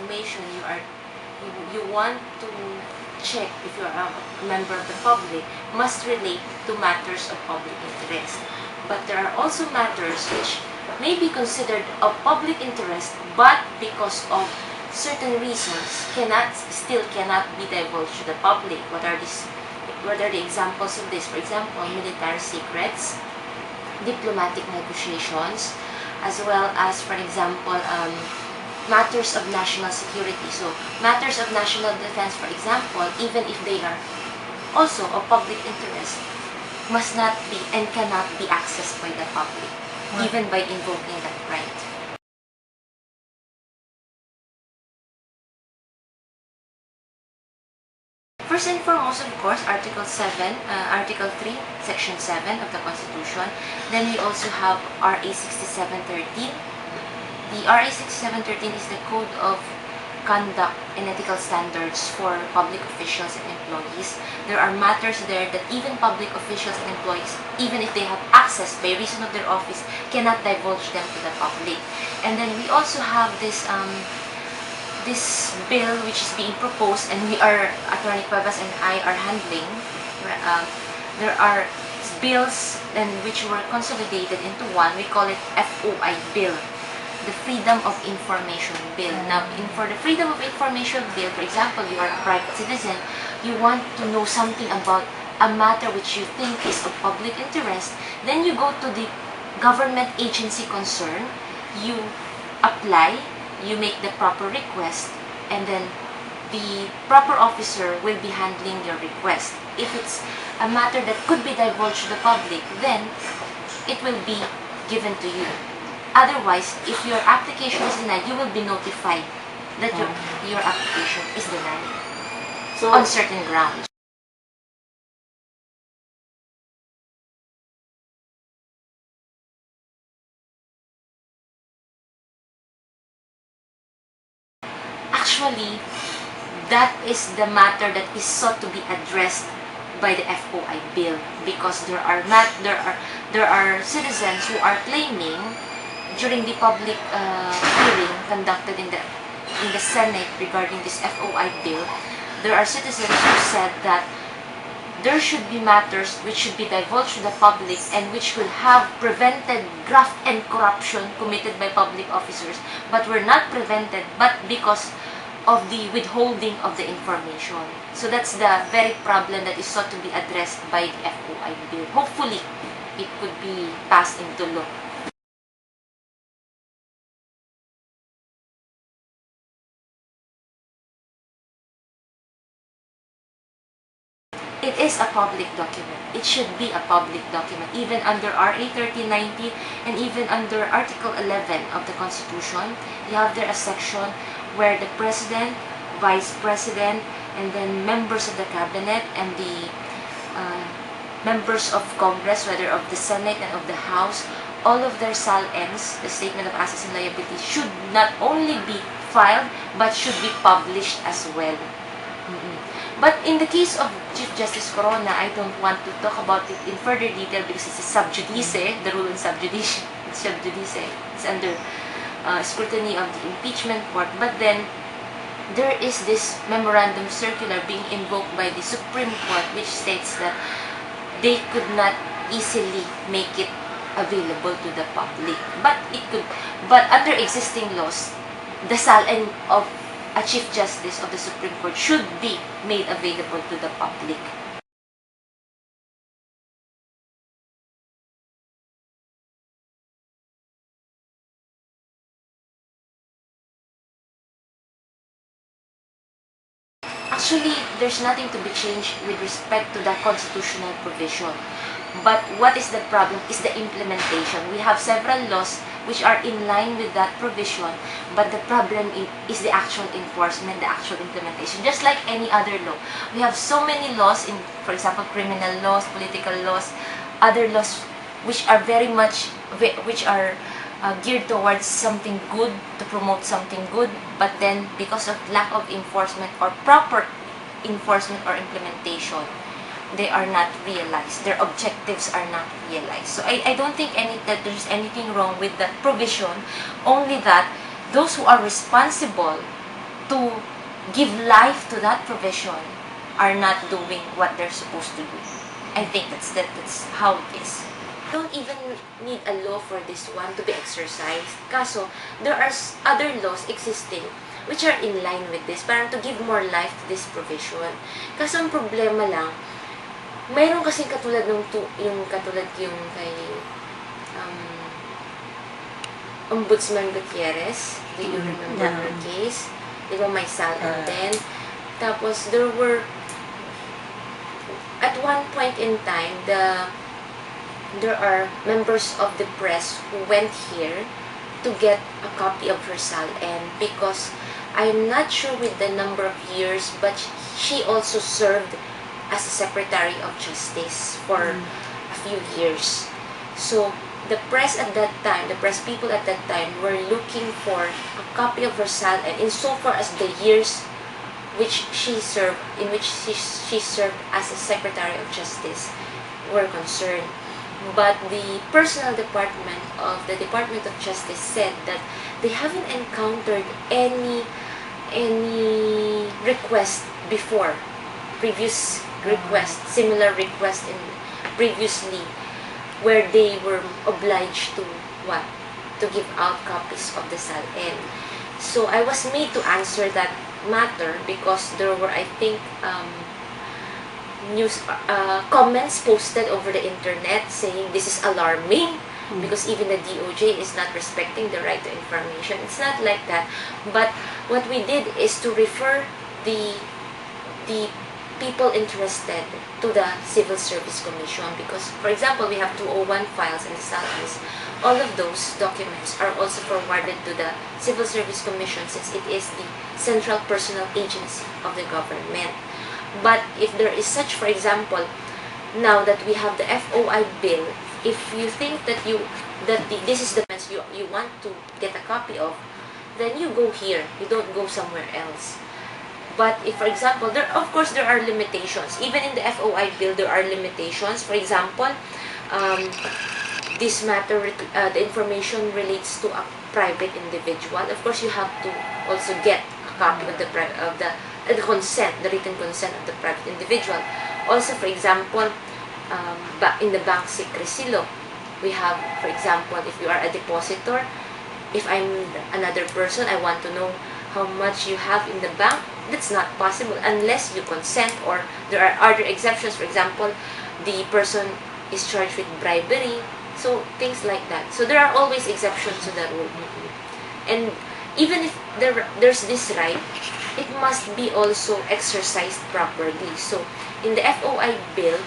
information you want to check if you are a member of the public must relate to matters of public interest. But there are also matters which may be considered of public interest, but because of certain reasons still cannot be divulged to the public. What are the examples of this? For example, military secrets, diplomatic negotiations, as well as, for example, matters of national security. So, matters of national defense, for example, even if they are also of public interest, must not be and cannot be accessed by the public, even by invoking that right. First and foremost, of course, Article 3, Section 7 of the Constitution. Then we also have RA 6713. The RA 6713 is the Code of Conduct and Ethical Standards for public officials and employees. There are matters there that even public officials and employees, even if they have access by reason of their office, cannot divulge them to the public. And then we also have this bill which is being proposed, and Attorney Cuevas and I are handling. There are bills which were consolidated into one. We call it FOI bill, the Freedom of Information Bill. Now, for the Freedom of Information Bill, for example, you are a private citizen, you want to know something about a matter which you think is of public interest, then you go to the government agency concerned, you apply, you make the proper request, and then the proper officer will be handling your request. If it's a matter that could be divulged to the public, then it will be given to you. Otherwise, if your application is denied, you will be notified that your application is denied on certain grounds. Actually, that is the matter that is sought to be addressed by the FOI bill, because there are citizens who are claiming during the public hearing conducted in the Senate regarding this FOI bill. There are citizens who said that there should be matters which should be divulged to the public and which could have prevented graft and corruption committed by public officers, but were not prevented, but because of the withholding of the information. So that's the very problem that is sought to be addressed by the FOI bill. Hopefully, it could be passed into law. It is a public document. It should be a public document, even under RA 1390 and even under Article 11 of the Constitution. You have there a section where the President, Vice President, and then members of the Cabinet and the members of Congress, whether of the Senate and of the House, all of their SAL-Ns, the Statement of Assets and Liabilities, should not only be filed, but should be published as well. But in the case of Chief Justice Corona, I don't want to talk about it in further detail because it's a sub judice, the rule in sub judice. It's under scrutiny of the impeachment court. But then, there is this memorandum circular being invoked by the Supreme Court which states that they could not easily make it available to the public. But under existing laws, the SAL-N of a Chief Justice of the Supreme Court should be made available to the public. Actually, there's nothing to be changed with respect to the constitutional provision. But what is the problem is the implementation. We have several laws which are in line with that provision, but the problem is the actual enforcement, the actual implementation. Just like any other law, we have so many laws, for example, criminal laws, political laws, other laws which are geared towards something good, to promote something good, but then because of lack of enforcement or proper enforcement or implementation, they are not realized. Their objectives are not realized. So I don't think that there's anything wrong with that provision, only that those who are responsible to give life to that provision are not doing what they're supposed to do. I think that's how it is. Don't even need a law for this one to be exercised. Kaso, there are other laws existing which are in line with this, parang to give more life to this provision. Kaso ang problema lang, mayroon kasing katulad yung kay Ombudsman Gutierrez. Do you remember her case? Di ba may Sal and then? Tapos there were, at one point in time, there are members of the press who went here to get a copy of her Sal, and because I'm not sure with the number of years, but she also served as a Secretary of Justice for a few years. So the press at that time, the press people at that time were looking for a copy of her Sal, and insofar as the years which she served, in which she served as a Secretary of Justice were concerned. But the personnel department of the Department of Justice said that they haven't encountered any request before, previous request, similar request in previously, where they were obliged to give out copies of the Sal. And so I was made to answer that matter because there were, I think, news comments posted over the internet saying this is alarming because even the DOJ is not respecting the right to information. It's not like that. But what we did is to refer the people interested to the Civil Service Commission because, for example, we have 201 files in the Southeast. All of those documents are also forwarded to the Civil Service Commission since it is the central personnel agency of the government. But if there is such, for example, now that we have the FOI bill, if you think that this is the mess you want to get a copy of, then you go here. You don't go somewhere else. But if, for example, of course there are limitations. Even in the FOI bill, there are limitations. For example, this matter, the information relates to a private individual. Of course, you have to also get a copy of the consent, the written consent of the private individual. Also, for example, in the bank secrecy law, we have, for example, if you are a depositor, if I'm another person, I want to know how much you have in the bank. That's not possible unless you consent, or there are other exceptions. For example, the person is charged with bribery, so things like that. So there are always exceptions to the rule. And even if there's this right, it must be also exercised properly. So in the FOI bill,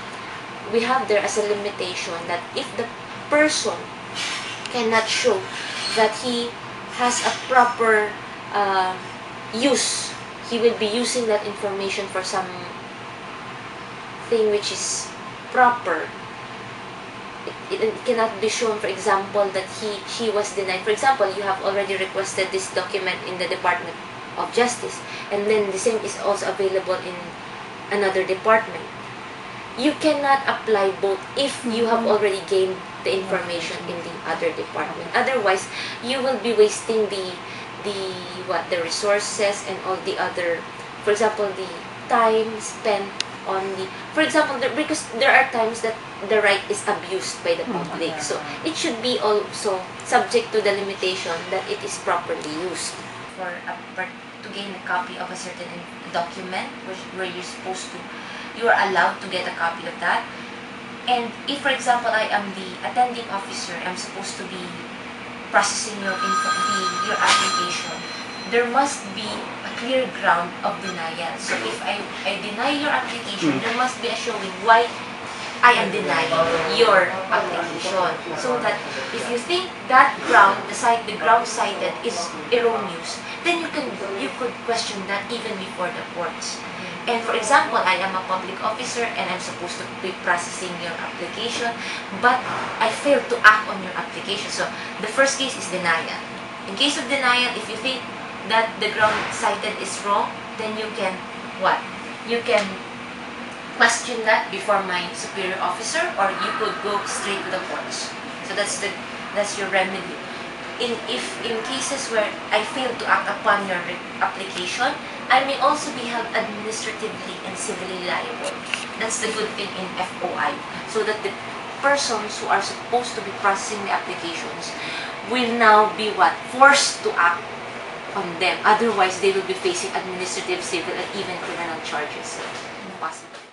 we have there as a limitation that if the person cannot show that he has a proper use, he will be using that information for some thing which is proper. It cannot be shown, for example, that he was denied. For example, you have already requested this document in the Department of Justice, and then the same is also available in another department. You cannot apply both if you have already gained the information in the other department. Otherwise, you will be wasting the resources and all the other, for example, the time spent on the, for example, because there are times that the right is abused by the public. So it should be also subject to the limitation that it is properly used. To gain a copy of a certain document where you are allowed to get a copy of that. And if, for example, I am the attending officer, I'm supposed to be processing your application, there must be a clear ground of denial. So if I deny your application, there must be a showing why I am denying your application. So that if you think that ground, the ground cited is erroneous, then you could question that even before the courts. And for example, I am a public officer and I'm supposed to be processing your application, but I failed to act on your application. So the first case is denial. In case of denial, if you think that the ground cited is wrong, then you can what? You can question that before my superior officer, or you could go straight to the courts. So that's your remedy. if in cases where I fail to act upon your application, I may also be held administratively and civilly liable. That's the good thing in FOI. So that the persons who are supposed to be processing the applications will now be what? Forced to act on them. Otherwise, they will be facing administrative, civil, and even criminal charges. Impossible.